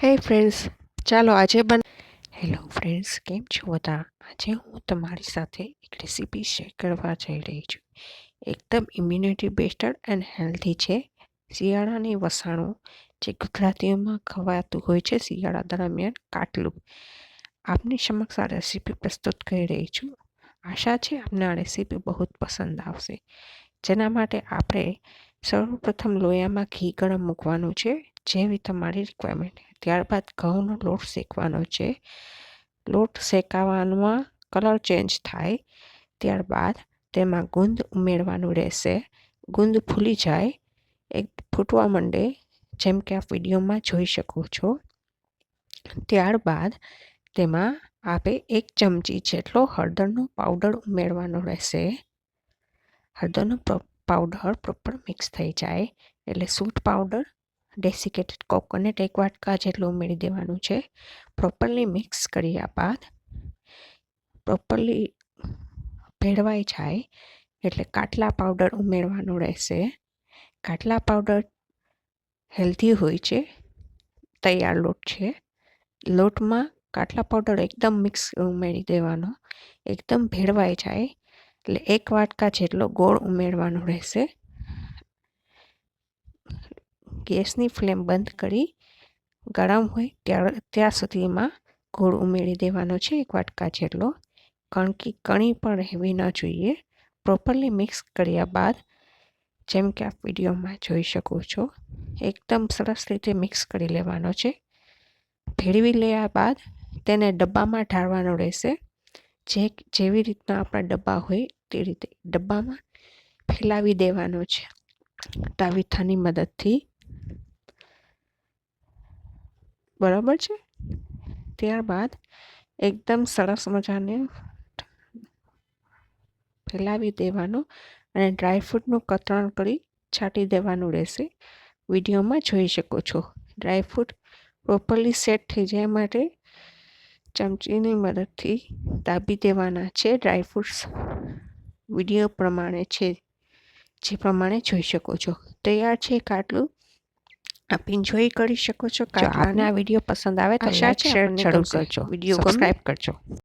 હે ફ્રેન્ડ્સ, ચાલો આજે હેલો ફ્રેન્ડ્સ, કેમ છો બધા? આજે હું તમારી સાથે એક રેસીપી શેર કરવા જઈ રહી છું. એકદમ ઇમ્યુનિટી બેસ્ટર એન્ડ હેલ્ધી છે. શિયાળાની વસાણું જે ગુજરાતીઓમાં ખવાતું હોય છે શિયાળા દરમિયાન કાટલું. આપની સમક્ષ આ રેસીપી પ્રસ્તુત કરી રહી છું. આશા છે આપને આ રેસીપી બહુ જ પસંદ આવશે. જેના માટે આપણે સૌપ્રથમ લોયામાં ઘી ગરમ મૂકવાનું છે, જેવી તમારી રિક્વાયરમેન્ટ. ત્યારબાદ ઘઉંનો લોટ શેકવાનો છે. લોટ શેકાવામાં કલર ચેન્જ થાય ત્યારબાદ તેમાં ગુંદ ઉમેરવાનું રહેશે. ગુંદ ફૂલી જાય, એક ફૂટવા માંડે, જેમ કે આ વિડીયોમાં જોઈ શકો છો. ત્યારબાદ તેમાં આપણે 1 ચમચી જેટલો હળદરનો પાવડર ઉમેરવાનો રહેશે. હળદરનો પાવડર પ્રોપર મિક્સ થઈ જાય એટલે સૂંઠ પાવડર, ડેસિકેટેડ કોકોનટ 1 વાટકા જેટલું ઉમેરી દેવાનું છે. પ્રોપરલી મિક્સ કર્યા બાદ પ્રોપરલી ભેળવાઈ જાય એટલે કાટલા પાવડર ઉમેરવાનો રહેશે. કાટલા પાવડર હેલ્ધી હોય છે, તૈયાર લોટ છે. લોટમાં કાટલા પાવડર એકદમ મિક્સ ઉમેરી દેવાનો. એકદમ ભેળવાઈ જાય એટલે 1 વાટકા જેટલો ગોળ ઉમેરવાનો રહેશે. ગેસની ફ્લેમ બંધ કરી ગરમ હોય ત્યાં સુધીમાં ગોળ ઉમેરી દેવાનો છે 1 વાટકા જેટલો. કણી પણ રહેવી ન જોઈએ. પ્રોપરલી મિક્સ કર્યા બાદ જેમ કે આપ વિડીયોમાં જોઈ શકો છો, એકદમ સરસ રીતે મિક્સ કરી લેવાનો છે. ભેળવી લેયા બાદ તેને ડબ્બામાં ઢાળવાનો રહેશે. જેવી રીતના આપણા ડબ્બા હોય તે રીતે ડબ્બામાં ફેલાવી દેવાનો છે તાવીથાની મદદથી. બરાબર છે. ત્યારબાદ એકદમ સરસ મજાને ફેલાવી દેવાનું અને ડ્રાયફ્રૂટનું કતરણ કરી છાંટી દેવાનું રહેશે. વિડીયોમાં જોઈ શકો છો. ડ્રાયફ્રૂટ પ્રોપરલી સેટ થઈ જાય માટે ચમચીની મદદથી દાબી દેવાના છે. ડ્રાયફ્રૂટ્સ વિડીયો પ્રમાણે છે, જે પ્રમાણે જોઈ શકો છો. તૈયાર છે કાટલું. આપ એન્જોય કરી શકો છો. જો આપને આ વિડીયો પસંદ આવે તો લાઈક, શેર જરૂર કરજો. વિડીયો સબસ્ક્રાઈબ કરજો.